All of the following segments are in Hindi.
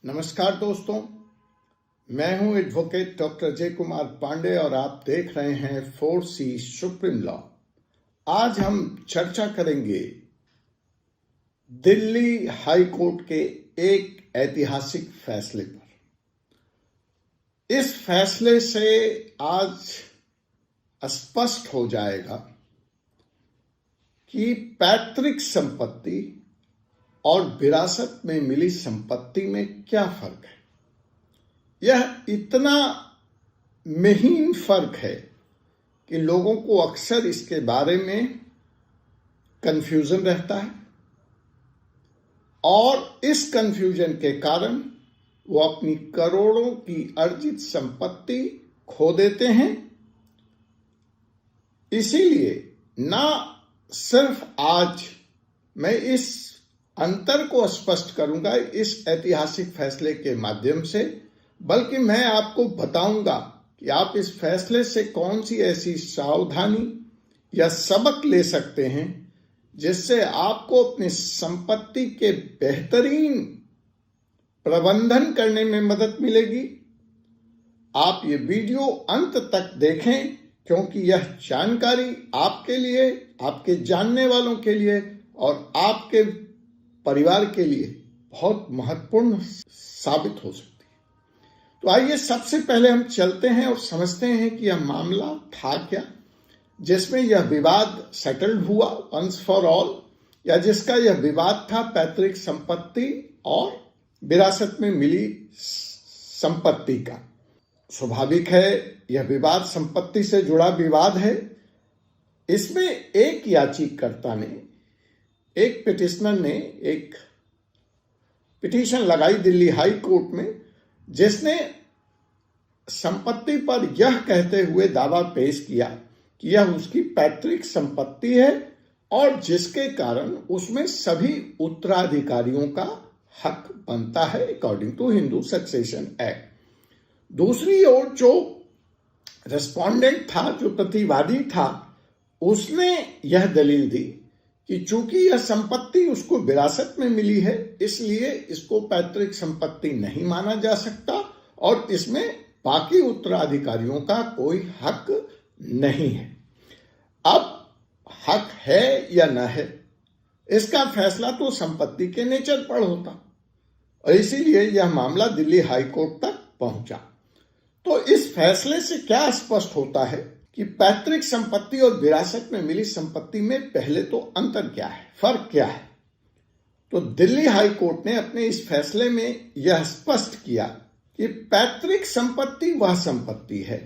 नमस्कार दोस्तों, मैं हूं एडवोकेट डॉक्टर अजय कुमार पांडे और आप देख रहे हैं 4C सुप्रीम लॉ। आज हम चर्चा करेंगे दिल्ली हाई कोर्ट के एक ऐतिहासिक फैसले पर। इस फैसले से आज स्पष्ट हो जाएगा कि पैतृक संपत्ति और विरासत में मिली संपत्ति में क्या फर्क है। यह इतना महीन फर्क है कि लोगों को अक्सर इसके बारे में कंफ्यूजन रहता है और इस कंफ्यूजन के कारण वो अपनी करोड़ों की अर्जित संपत्ति खो देते हैं। इसीलिए ना सिर्फ आज मैं इस अंतर को स्पष्ट करूंगा इस ऐतिहासिक फैसले के माध्यम से, बल्कि मैं आपको बताऊंगा कि आप इस फैसले से कौन सी ऐसी सावधानी या सबक ले सकते हैं जिससे आपको अपनी संपत्ति के बेहतरीन प्रबंधन करने में मदद मिलेगी। आप ये वीडियो अंत तक देखें क्योंकि यह जानकारी आपके लिए, आपके जानने वालों के लिए और आपके परिवार के लिए बहुत महत्वपूर्ण साबित हो सकती है। तो आइए सबसे पहले हम चलते हैं और समझते हैं कि यह मामला था क्या, जिसमें यह विवाद सेटल्ड हुआ वंस फॉर ऑल, या जिसका यह विवाद था पैतृक संपत्ति और विरासत में मिली संपत्ति का। स्वाभाविक है यह विवाद संपत्ति से जुड़ा विवाद है। इसमें एक याचिकाकर्ता ने, एक पिटिशनर ने एक पिटीशन लगाई दिल्ली हाई कोर्ट में, जिसने संपत्ति पर यह कहते हुए दावा पेश किया कि यह उसकी पैतृक संपत्ति है और जिसके कारण उसमें सभी उत्तराधिकारियों का हक बनता है according to Hindu succession act. दूसरी ओर जो रेस्पोंडेंट था, जो प्रतिवादी था, उसने यह दलील दी कि चूंकि यह संपत्ति उसको विरासत में मिली है इसलिए इसको पैतृक संपत्ति नहीं माना जा सकता और इसमें बाकी उत्तराधिकारियों का कोई हक नहीं है। अब हक है या न है, इसका फैसला तो संपत्ति के नेचर पर होता और इसीलिए यह मामला दिल्ली हाई कोर्ट तक पहुंचा। तो इस फैसले से क्या स्पष्ट होता है कि पैतृक संपत्ति और विरासत में मिली संपत्ति में पहले तो अंतर क्या है, फर्क क्या है। तो दिल्ली हाई कोर्ट ने अपने इस फैसले में यह स्पष्ट किया कि पैतृक संपत्ति वह संपत्ति है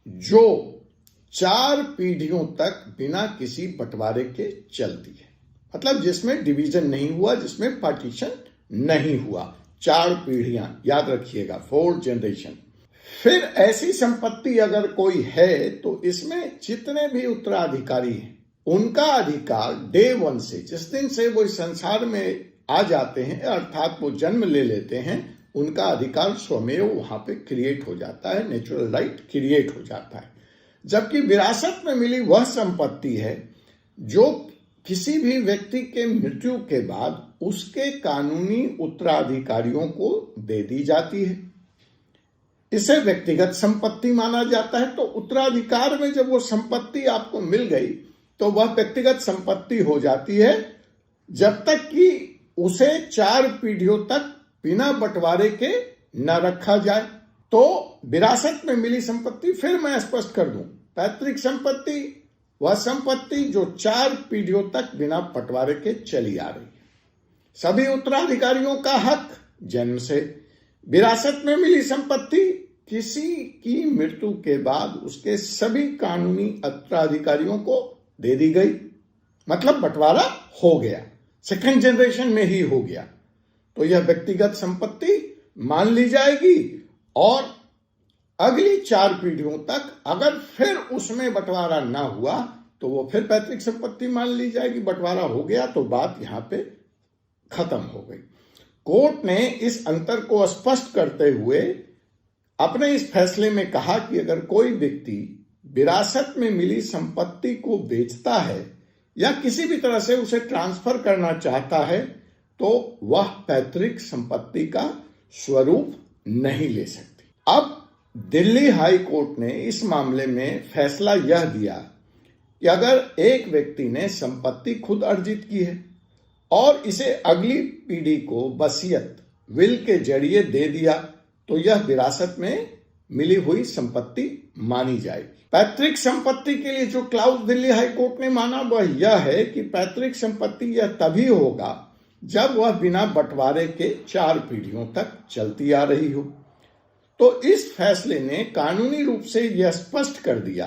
जो 4 पीढ़ियों तक बिना किसी बंटवारे के चलती है, मतलब जिसमें डिवीजन नहीं हुआ, जिसमें पार्टीशन नहीं हुआ। 4 पीढ़ियां, याद रखिएगा, 4 जनरेशन। फिर ऐसी संपत्ति अगर कोई है तो इसमें जितने भी उत्तराधिकारी हैं उनका अधिकार डे 1 से, जिस दिन से वो इस संसार में आ जाते हैं अर्थात वो जन्म ले लेते हैं, उनका अधिकार स्वमेव वहां पे क्रिएट हो जाता है, नेचुरल राइट क्रिएट हो जाता है। जबकि विरासत में मिली वह संपत्ति है जो किसी भी व्यक्ति के मृत्यु के बाद उसके कानूनी उत्तराधिकारियों को दे दी जाती है। इसे व्यक्तिगत संपत्ति माना जाता है। तो उत्तराधिकार में जब वो संपत्ति आपको मिल गई तो वह व्यक्तिगत संपत्ति हो जाती है जब तक कि उसे 4 पीढ़ियों तक बिना बंटवारे के न रखा जाए। तो विरासत में मिली संपत्ति, फिर मैं स्पष्ट कर दूं, पैतृक संपत्ति वह संपत्ति जो 4 पीढ़ियों तक बिना बंटवारे के चली आ रही है, सभी उत्तराधिकारियों का हक जन्म से। विरासत में मिली संपत्ति किसी की मृत्यु के बाद उसके सभी कानूनी उत्तराधिकारियों को दे दी गई, मतलब बंटवारा हो गया, सेकंड जनरेशन में ही हो गया। तो यह व्यक्तिगत संपत्ति मान ली जाएगी और अगली 4 पीढ़ियों तक अगर फिर उसमें बंटवारा ना हुआ तो वो फिर पैतृक संपत्ति मान ली जाएगी। बंटवारा हो गया तो बात यहां पे खत्म हो गई। कोर्ट ने इस अंतर को स्पष्ट करते हुए अपने इस फैसले में कहा कि अगर कोई व्यक्ति विरासत में मिली संपत्ति को बेचता है या किसी भी तरह से उसे ट्रांसफर करना चाहता है तो वह पैतृक संपत्ति का स्वरूप नहीं ले सकती। अब दिल्ली हाई कोर्ट ने इस मामले में फैसला यह दिया कि अगर एक व्यक्ति ने संपत्ति खुद अर्जित की है और इसे अगली पीढ़ी को वसीयत विल के जरिए दे दिया तो यह विरासत में मिली हुई संपत्ति मानी जाएगी। पैतृक संपत्ति के लिए जो क्लाउज दिल्ली हाई कोर्ट ने माना वह यह है कि पैतृक संपत्ति यह तभी होगा जब वह बिना बंटवारे के 4 पीढ़ियों तक चलती आ रही हो। तो इस फैसले ने कानूनी रूप से यह स्पष्ट कर दिया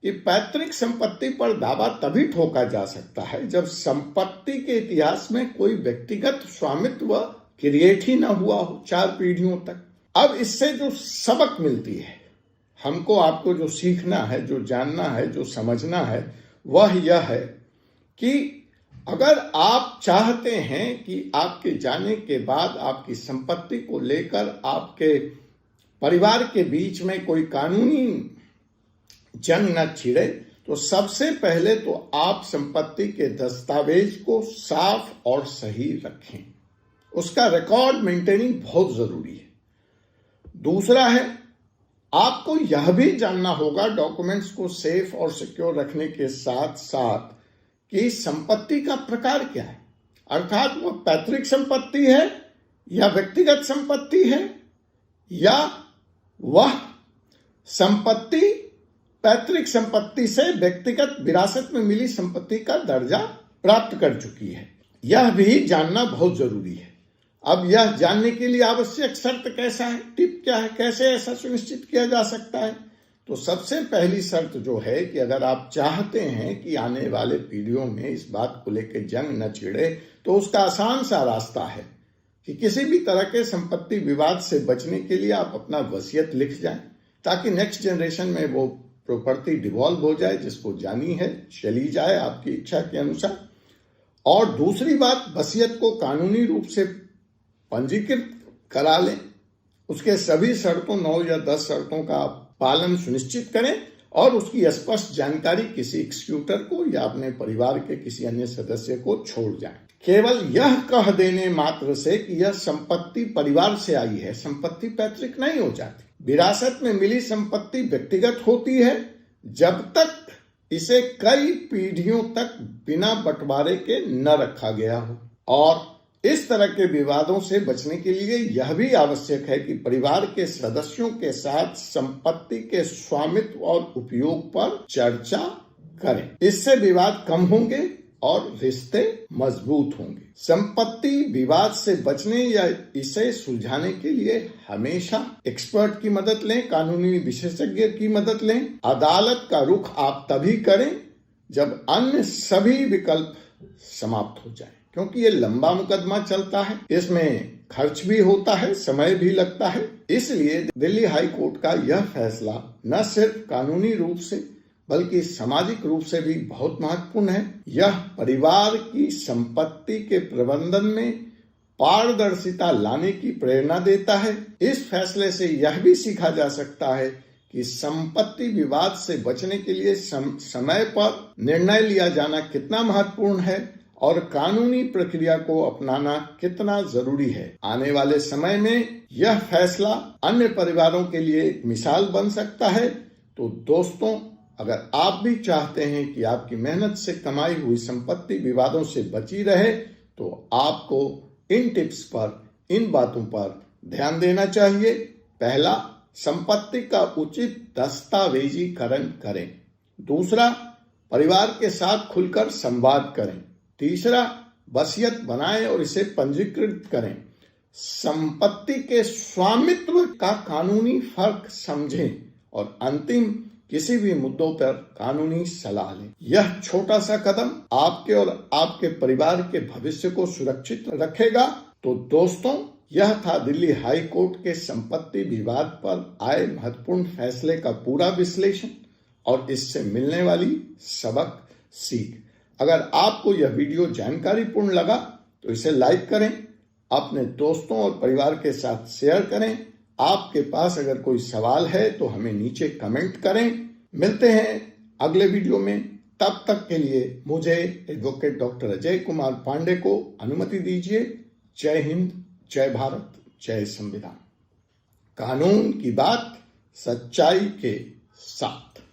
कि पैतृक संपत्ति पर दावा तभी ठोका जा सकता है जब संपत्ति के इतिहास में कोई व्यक्तिगत स्वामित्व क्रिएट ही न हुआ हो 4 पीढ़ियों तक। अब इससे जो सबक मिलती है, हमको आपको जो सीखना है, जो जानना है, जो समझना है, वह यह है कि अगर आप चाहते हैं कि आपके जाने के बाद आपकी संपत्ति को लेकर आपके परिवार के बीच में कोई कानूनी जंग न छिड़े, तो सबसे पहले तो आप संपत्ति के दस्तावेज को साफ और सही रखें। उसका रिकॉर्ड मेंटेनिंग बहुत जरूरी है। दूसरा है, आपको यह भी जानना होगा डॉक्यूमेंट्स को सेफ और सिक्योर रखने के साथ साथ कि संपत्ति का प्रकार क्या है, अर्थात वह पैतृक संपत्ति है या व्यक्तिगत संपत्ति है या वह संपत्ति पैतृक संपत्ति से व्यक्तिगत विरासत में मिली संपत्ति का दर्जा प्राप्त कर चुकी है। यह भी जानना बहुत जरूरी है। अब यह जानने के लिए आवश्यक शर्त कैसा है, टिप क्या है, कैसे ऐसा सुनिश्चित किया जा सकता है? तो सबसे पहली शर्त जो है कि अगर आप चाहते हैं कि आने वाले पीढ़ियों में इस बात को लेकर जंग न छिड़े, तो उसका आसान सा रास्ता है कि किसी भी तरह के संपत्ति विवाद से बचने के लिए आप अपना वसीयत लिख जाएं, ताकि नेक्स्ट जनरेशन में वो प्रॉपर्टी डिवॉल्व हो जाए, जिसको जानी है चली जाए आपकी इच्छा के अनुसार। और दूसरी बात, वसीयत को कानूनी रूप से पंजीकृत करा लें। उसके सभी शर्तों 9 या 10 शर्तों का पालन सुनिश्चित करें और उसकी स्पष्ट जानकारी किसी एक्जीक्यूटर को या अपने परिवार के किसी अन्य सदस्य को छोड़ जाएं। केवल यह कह देने मात्र से कि यह संपत्ति परिवार से आई है, संपत्ति पैतृक नहीं हो जाती। विरासत में मिली संपत्ति व्यक्तिगत होती है जब तक इसे कई पीढ़ियों तक बिना बंटवारे के न रखा गया हो। और इस तरह के विवादों से बचने के लिए यह भी आवश्यक है कि परिवार के सदस्यों के साथ संपत्ति के स्वामित्व और उपयोग पर चर्चा करें। इससे विवाद कम होंगे और रिश्ते मजबूत होंगे। संपत्ति विवाद से बचने या इसे सुलझाने के लिए हमेशा एक्सपर्ट की मदद लें, कानूनी विशेषज्ञ की मदद लें। अदालत का रुख आप तभी करें जब अन्य सभी विकल्प समाप्त हो जाएं, क्योंकि ये लंबा मुकदमा चलता है, इसमें खर्च भी होता है, समय भी लगता है। इसलिए दिल्ली हाई कोर्ट का यह फैसला न सिर्फ कानूनी रूप से बल्कि सामाजिक रूप से भी बहुत महत्वपूर्ण है। यह परिवार की संपत्ति के प्रबंधन में पारदर्शिता लाने की प्रेरणा देता है। इस फैसले से यह भी सीखा जा सकता है कि संपत्ति विवाद से बचने के लिए समय पर निर्णय लिया जाना कितना महत्वपूर्ण है और कानूनी प्रक्रिया को अपनाना कितना जरूरी है। आने वाले समय में यह फैसला अन्य परिवारों के लिए एक मिसाल बन सकता है। तो दोस्तों, अगर आप भी चाहते हैं कि आपकी मेहनत से कमाई हुई संपत्ति विवादों से बची रहे, तो आपको इन टिप्स पर, इन बातों पर ध्यान देना चाहिए। पहला, संपत्ति का उचित दस्तावेजीकरण करें। दूसरा, परिवार के साथ खुलकर संवाद करें। तीसरा, वसीयत बनाएं और इसे पंजीकृत करें। संपत्ति के स्वामित्व का कानूनी फर्क समझें और अंतिम, किसी भी मुद्दों पर कानूनी सलाह लें। यह छोटा सा कदम आपके और आपके परिवार के भविष्य को सुरक्षित रखेगा। तो दोस्तों, यह था दिल्ली हाई कोर्ट के संपत्ति विवाद पर आए महत्वपूर्ण फैसले का पूरा विश्लेषण और इससे मिलने वाली सबक सीख। अगर आपको यह वीडियो जानकारीपूर्ण लगा तो इसे लाइक करें, अपने दोस्तों और परिवार के साथ शेयर करें। आपके पास अगर कोई सवाल है तो हमें नीचे कमेंट करें। मिलते हैं अगले वीडियो में। तब तक के लिए मुझे एडवोकेट डॉक्टर अजय कुमार पांडे को अनुमति दीजिए। जय हिंद, जय भारत, जय संविधान। कानून की बात सच्चाई के साथ।